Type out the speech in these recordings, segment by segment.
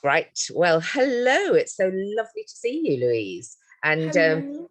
Right. Well, hello. It's so lovely to see you, Louise. And Hello.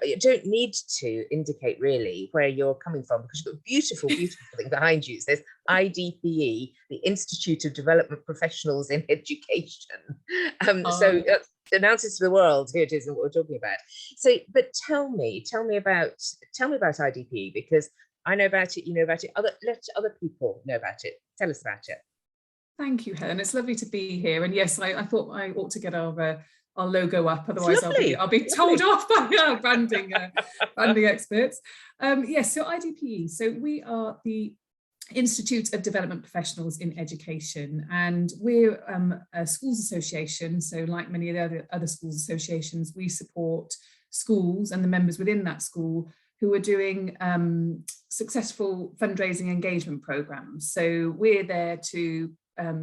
you don't need to indicate really where you're coming from, because you've got a beautiful, beautiful thing behind you. It says IDPE, the Institute of Development Professionals in Education. So announces to the world, here it is, and what we're talking about. So, but tell me about IDPE, because I know about it, you know about it. Let other people know about it. Tell us about it. Thank you, Helen. It's lovely to be here. And yes, I thought I ought to get our logo up, otherwise I'll be told off by our branding experts. Yes, so IDPE. So we are the Institute of Development Professionals in Education, and we're a schools association. So like many of the other schools associations, we support schools and the members within that school who are doing successful fundraising engagement programs. So we're there to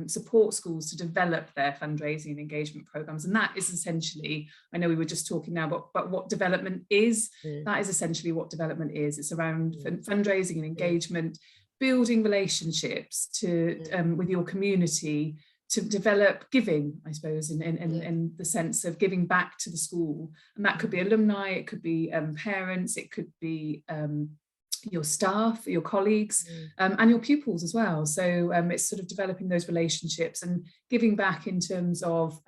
support schools to develop their fundraising and engagement programs. And that is essentially, I know we were just talking now about what development is. That is essentially what development is. It's around fundraising and engagement, building relationships to with your community, to develop giving, I suppose, in the sense of giving back to the school. And that could be alumni, it could be parents, it could be your staff, your colleagues, and your pupils as well. So it's sort of developing those relationships and giving back in terms of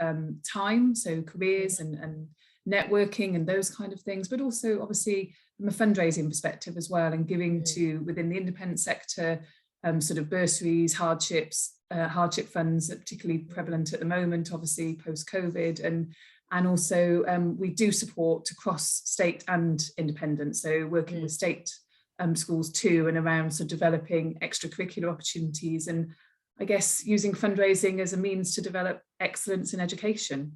time, so careers and networking and those kind of things, but also obviously from a fundraising perspective as well, and giving to within the independent sector, sort of bursaries, hardship funds are particularly prevalent at the moment, obviously post-COVID, and also we do support across state and independent, so working with state schools too, and around sort of developing extracurricular opportunities, and I guess using fundraising as a means to develop excellence in education.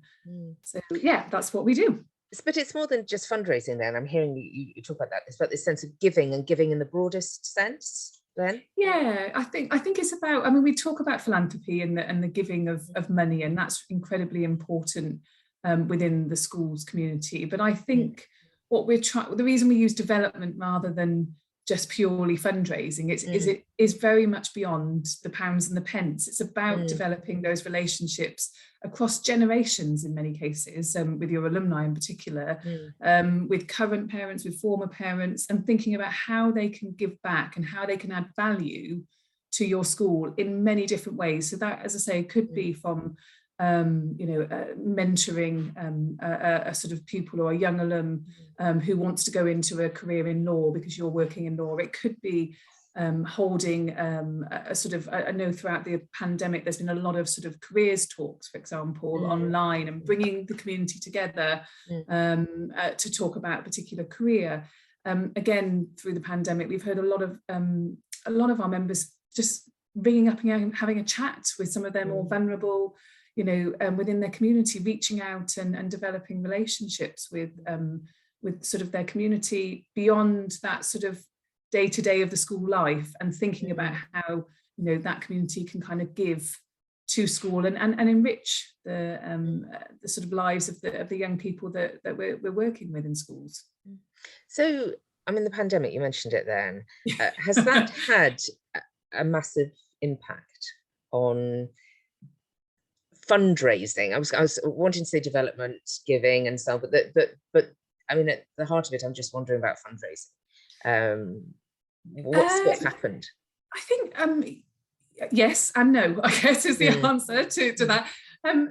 So yeah, that's what we do. But it's more than just fundraising then. I'm hearing you talk about that. It's about this sense of giving, and giving in the broadest sense then? Yeah, I think it's about, I mean, we talk about philanthropy and the giving of money, and that's incredibly important within the schools community. But I think what we're trying, the reason we use development rather than just purely fundraising, it is very much beyond the pounds and the pence. It's about developing those relationships across generations in many cases, with your alumni in particular, with current parents, with former parents, and thinking about how they can give back and how they can add value to your school in many different ways. So that, as I say, could be from mentoring a sort of pupil or a young alum who wants to go into a career in law because you're working in law. It could be holding a sort of, I know throughout the pandemic there's been a lot of sort of careers talks, for example, online, and bringing the community together to talk about a particular career. Again, through the pandemic, we've heard a lot of our members just ringing up and having a chat with some of their more vulnerable, within their community, reaching out and developing relationships with sort of their community beyond that sort of day-to-day of the school life, and thinking about how that community can kind of give to school and enrich the sort of lives of the young people that we're working with in schools. So, I mean, the pandemic, you mentioned it then. Has that had a massive impact on fundraising? I was wanting to say development, giving, and so on, but I mean, at the heart of it, I'm just wondering about fundraising. What's happened? I think yes and no, I guess, is the answer to that.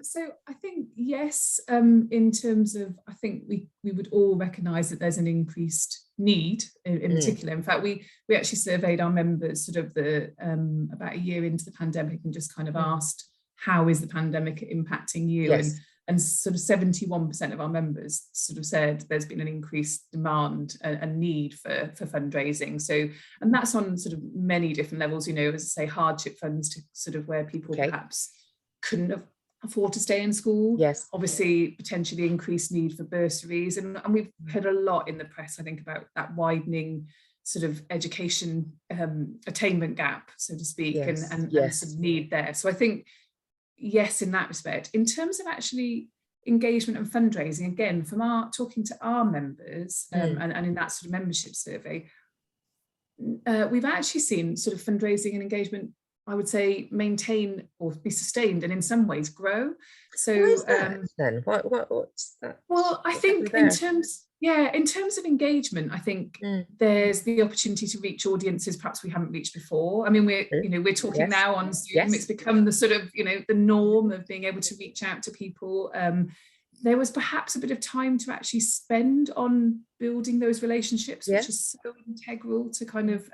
So I think yes, in terms of, I think we would all recognise that there's an increased need in particular. In fact, we actually surveyed our members sort of about a year into the pandemic, and just kind of asked, how is the pandemic impacting you? Yes. And sort of 71% of our members sort of said there's been an increased demand and need for fundraising. So, and that's on sort of many different levels, as I say, hardship funds to sort of where people perhaps couldn't afford to stay in school. Yes. Obviously, potentially increased need for bursaries. And we've heard a lot in the press, I think, about that widening sort of education attainment gap, so to speak, and sort of need there. So I think, yes, in that respect. In terms of actually engagement and fundraising, again, from talking to our members and in that sort of membership survey, we've actually seen sort of fundraising and engagement I would say, maintain or be sustained, and in some ways grow. So why is that then? What's that? Well, I think in terms of engagement, I think there's the opportunity to reach audiences perhaps we haven't reached before. I mean, we're talking now on Zoom. It's become the sort of, the norm of being able to reach out to people. There was perhaps a bit of time to actually spend on building those relationships, which is so integral to kind of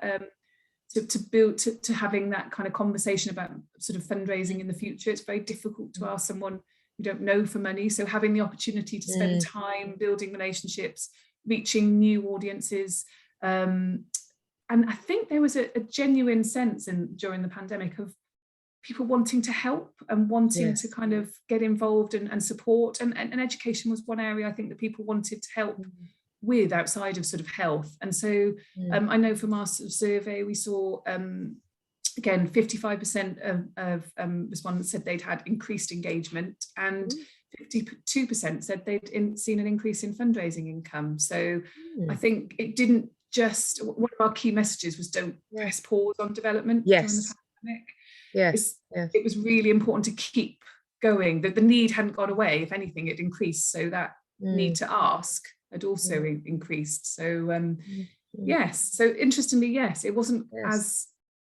to build to having that kind of conversation about sort of fundraising in the future. It's very difficult to ask someone you don't know for money, so having the opportunity to spend time building relationships, reaching new audiences, and I think there was a genuine sense during the pandemic of people wanting to help and wanting to kind of get involved and support, and education was one area I think that people wanted to help with outside of sort of health. And so I know from our sort of survey we saw again 55% of respondents said they'd had increased engagement, and 52% said they'd seen an increase in fundraising income. So I think it didn't just, one of our key messages was don't press pause on development during the pandemic. It was really important to keep going, that the need hadn't gone away, if anything it increased, so that need to ask had also increased. So yes, so interestingly, yes, it wasn't as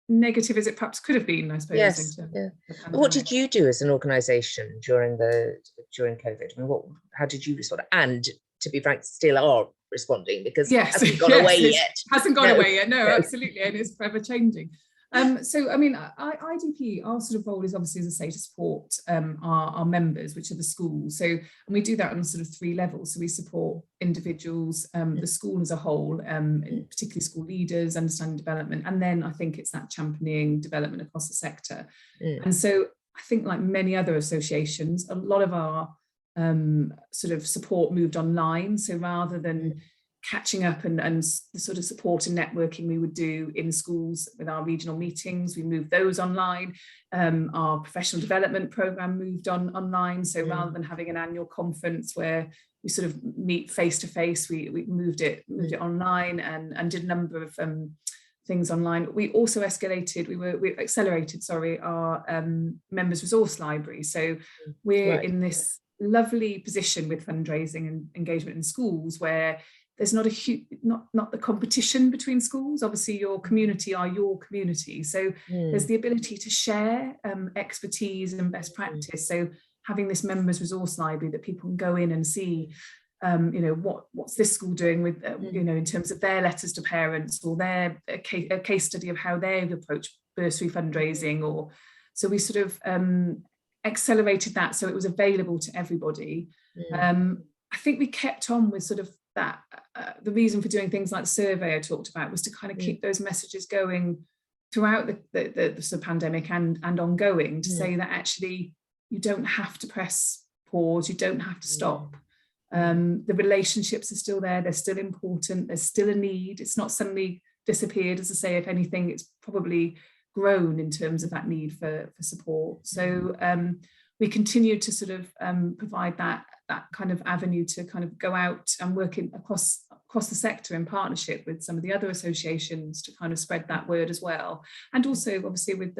negative as it perhaps could have been, I suppose. What did you do as an organisation during COVID? I mean, how did you respond? And to be frank, still are responding, because it hasn't gone away yet. Hasn't gone away yet. No, absolutely, and it's forever changing. So I mean, IDPE, our sort of role is obviously, as I say, to support our members, which are the schools. So, and we do that on sort of 3 levels. So we support individuals, the school as a whole, particularly school leaders, understanding development, and then I think it's that championing development across the sector. And so I think, like many other associations, a lot of our sort of support moved online. So rather than catching up and the sort of support and networking we would do in schools with our regional meetings, we moved those online. Our professional development program moved online. So rather than having an annual conference where we sort of meet face to face, we moved it online and did a number of things online. We also accelerated our members resource library. So we're in this lovely position with fundraising and engagement in schools where there's not the competition between schools. Obviously your community are your community, so there's the ability to share expertise and best practice. So having this members resource library that people can go in and see, what's this school doing with in terms of their letters to parents, or their a case study of how they've approached bursary fundraising, or so we sort of accelerated that so it was available to everybody. I think we kept on with sort of that the reason for doing things like the survey I talked about was to kind of keep those messages going throughout the sort of pandemic and ongoing, to say that actually you don't have to press pause, you don't have to stop. The relationships are still there, they're still important, there's still a need. It's not suddenly disappeared. As I say, if anything, it's probably grown in terms of that need for support. So we continue to sort of provide that kind of avenue to kind of go out and work across the sector in partnership with some of the other associations to kind of spread that word as well. And also obviously with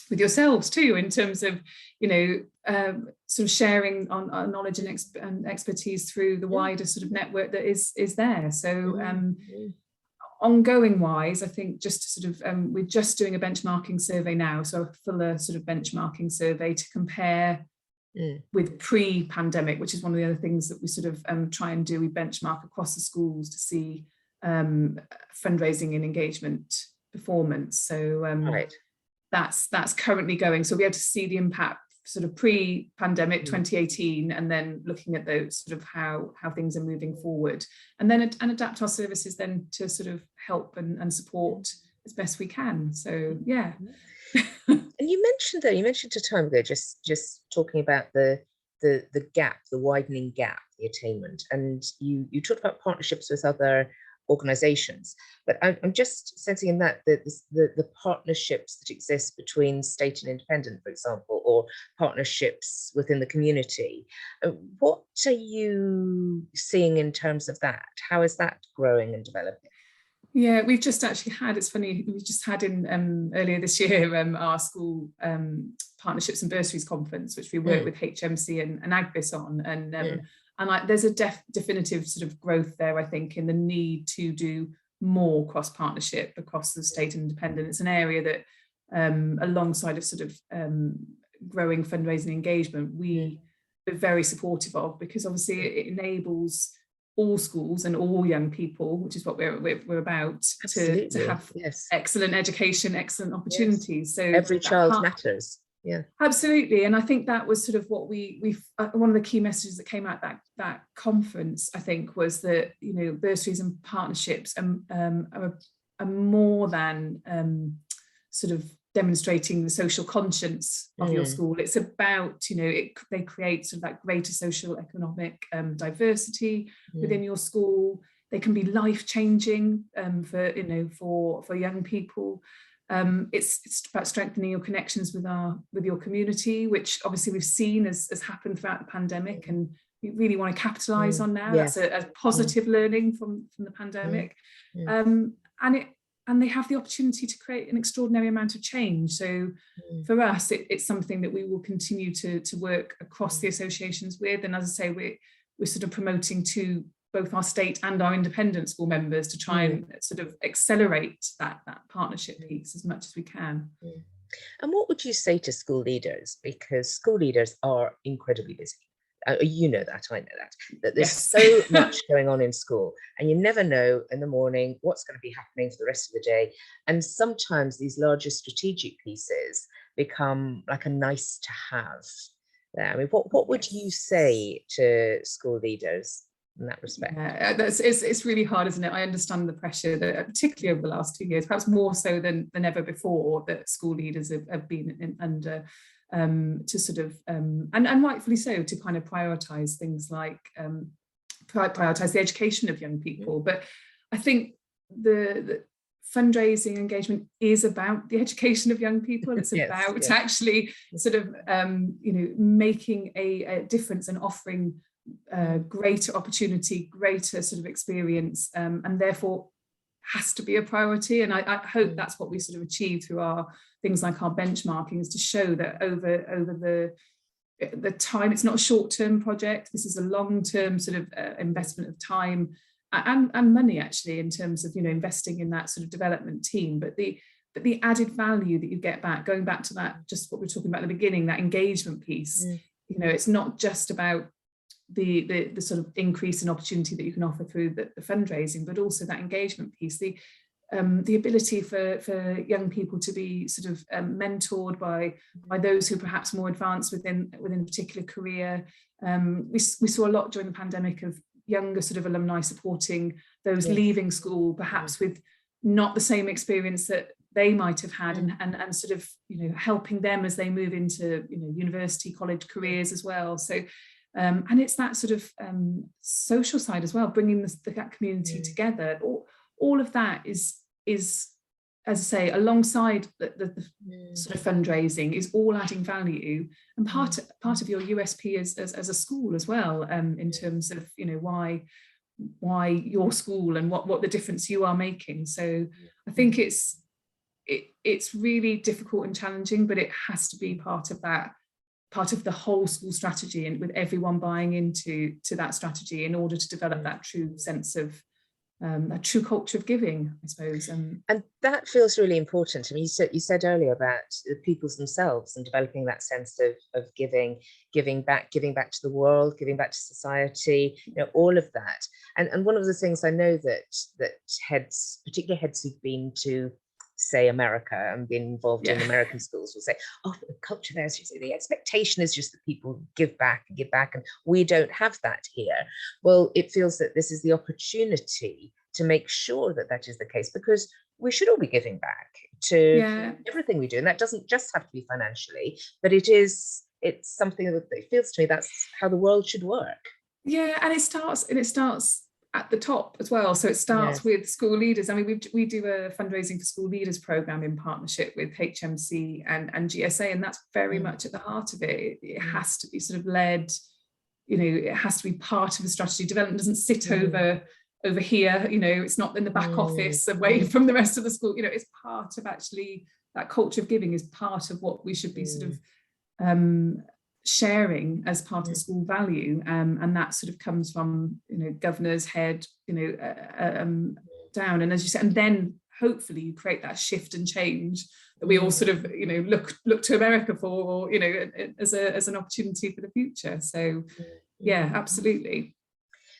yourselves too, in terms of, sort of sharing on knowledge and expertise through the wider sort of network that is there. So ongoing wise, I think just to sort of, we're just doing a benchmarking survey now, so a fuller sort of benchmarking survey to compare with pre-pandemic, which is one of the other things that we sort of try and do. We benchmark across the schools to see fundraising and engagement performance. So that's currently going. So we'll be able to see the impact sort of pre-pandemic 2018, and then looking at those sort of how things are moving forward, and then adapt our services then to sort of help and support as best we can. So yeah. And you mentioned a time ago, just talking about the gap, the widening gap, the attainment, and you talked about partnerships with other organisations, but I'm just sensing in that the partnerships that exist between state and independent, for example, or partnerships within the community. What are you seeing in terms of that? How is that growing and developing? Yeah, we've just actually had, it's funny, we just had in earlier this year our school partnerships and bursaries conference, which we work with HMC and Agbis on, and there's a definitive sort of growth there, I think, in the need to do more cross partnership across the state and independent. It's an area that alongside of sort of growing fundraising engagement, we're very supportive of, because obviously it enables all schools and all young people, which is what we're about, to have excellent education, excellent opportunities. So every child matters. Yeah, absolutely. And I think that was sort of what we one of the key messages that came out that conference, I think, was that, you know, bursaries and partnerships are more than sort of demonstrating the social conscience of your school. It's about, you know, they create sort of that greater social economic diversity within your school. They can be life-changing for, you know, for young people. It's about strengthening your connections with your community, which obviously we've seen has happened throughout the pandemic, and we really want to capitalize on now. That's a positive learning from the pandemic. And they have the opportunity to create an extraordinary amount of change. So for us, it's something that we will continue to work across the associations with. And as I say, we're sort of promoting to both our state and our independent school members to try and sort of accelerate that partnership piece as much as we can. And what would you say to school leaders? Because school leaders are incredibly busy. You know that, I know that there's so much going on in school, and you never know in the morning what's going to be happening for the rest of the day. And sometimes these larger strategic pieces become like a nice to have. I mean, what would you say to school leaders in that respect? Yeah, it's really hard, isn't it? I understand the pressure that, particularly over the last 2 years, perhaps more so than ever before, that school leaders have been under. To sort of and rightfully so, to kind of prioritize things like prioritize the education of young people. But I think the fundraising engagement is about the education of young people. It's about actually sort of you know, making a difference and offering greater opportunity, greater sort of experience, and therefore has to be a priority. And I hope that's what we sort of achieve through our things like our benchmarking, is to show that over the time, it's not a short-term project. This is a long-term sort of investment of time and money, actually, in terms of, you know, investing in that sort of development team. But the added value that you get back, going back to that, just what we were talking about at the beginning, that engagement piece, you know, it's not just about the sort of increase in opportunity that you can offer through the fundraising, but also that engagement piece, the ability for young people to be sort of mentored by those who are perhaps more advanced within a particular career. We saw a lot during the pandemic of younger sort of alumni supporting those leaving school, perhaps with not the same experience that they might have had, and sort of, you know, helping them as they move into, you know, university, college careers as well. So and it's that sort of social side as well, bringing that community together. All of that is, as I say, alongside the sort of fundraising, is all adding value, and part of your USP as a school as well, in terms of, you know, why your school and what the difference you are making. So I think it's really difficult and challenging, but it has to be part of the whole school strategy, and with everyone buying into that strategy in order to develop that true sense of a true culture of giving, I suppose. And that feels really important. I mean, you said earlier about the peoples themselves and developing that sense of giving back to the world, giving back to society, you know, all of that. And one of the things I know that heads, particularly heads who've been to, say, America and been involved in American schools, will say, oh, the culture there is, the expectation is just that people give back, and we don't have that here. Well, it feels that this is the opportunity to make sure that is the case, because we should all be giving back to everything we do, and that doesn't just have to be financially, but it's something that it feels to me that's how the world should work. And it starts at the top as well. So it starts with school leaders. I mean, we do a fundraising for school leaders program in partnership with HMC and GSA, and that's very much at the heart of it. It has to be sort of led, you know, it has to be part of the strategy. Development doesn't sit over over here, you know, it's not in the back office away from the rest of the school, you know, it's part of actually that culture of giving is part of what we should be sort of sharing as part of the school value, and that sort of comes from, you know, governor's head, you know, down, and as you said, and then hopefully you create that shift and change that we all sort of, you know, look to America for, or, you know, as an opportunity for the future. So yeah, absolutely.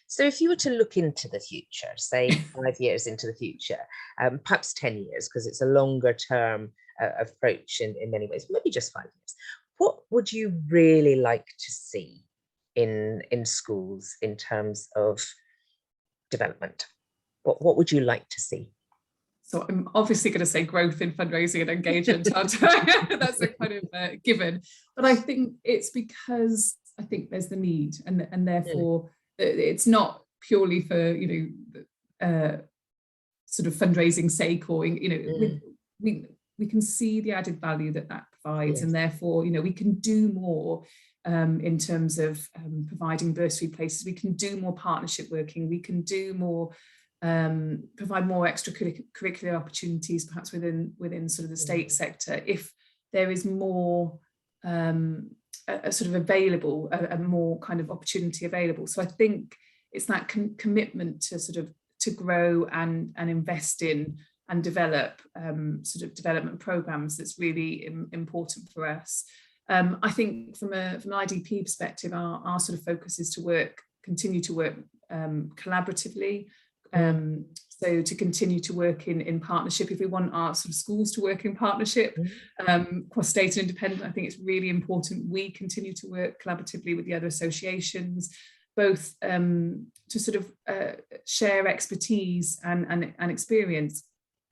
So if you were to look into the future, say 5 years into the future, perhaps 10 years, because it's a longer term approach in many ways, maybe just 5 years, what would you really like to see in schools in terms of development? What would you like to see? So I'm obviously going to say growth in fundraising and engagement. That's a kind of given. But I think it's because I think there's the need, and therefore it's not purely for, you know, sort of fundraising sake, or, you know, we can see the added value that provides, and therefore, you know, we can do more in terms of providing bursary places. We can do more partnership working. We can do more. Provide more extracurricular opportunities, perhaps within sort of the state sector, if there is more sort of available, a more kind of opportunity available. So I think it's that commitment to sort of to grow and invest in and develop sort of development programs that's really important for us. I think from an IDP perspective, our sort of focus is to continue to work collaboratively. So to continue to work in partnership, if we want our sort of schools to work in partnership, cross state and independent, I think it's really important we continue to work collaboratively with the other associations, both to sort of share expertise and experience,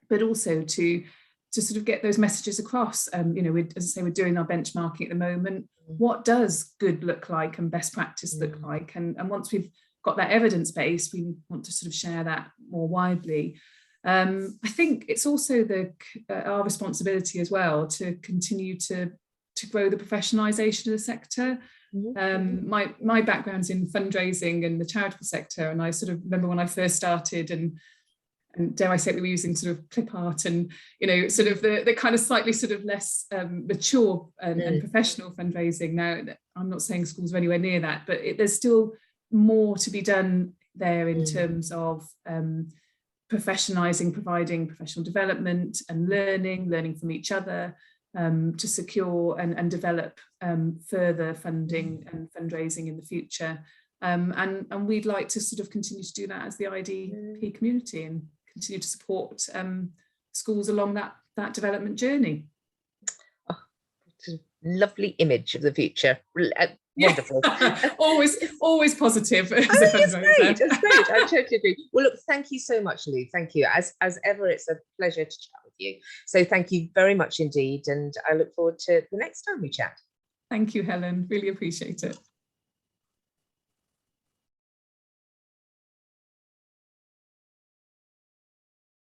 but also to sort of get those messages across. You know, as I say, we're doing our benchmarking at the moment. What does good look like and best practice look like? And once we've got that evidence base, we want to sort of share that more widely. I think it's also our responsibility as well to continue to grow the professionalisation of the sector. My background's in fundraising and the charitable sector, and I sort of remember when I first started, and dare I say, we were using sort of clip art and, you know, sort of the kind of slightly sort of less mature and professional fundraising. Now, I'm not saying schools are anywhere near that, but there's still more to be done there in terms of professionalising, providing professional development and learning from each other, to secure and develop further funding and fundraising in the future. And we'd like to sort of continue to do that as the IDP community, and continue to support schools along that development journey. Oh, it's a lovely image of the future. Wonderful. always positive. As a fundraiser. It's great. I totally agree. Well, look, thank you so much, Lou. Thank you. As ever, it's a pleasure to chat with you. So thank you very much indeed. And I look forward to the next time we chat. Thank you, Helen. Really appreciate it.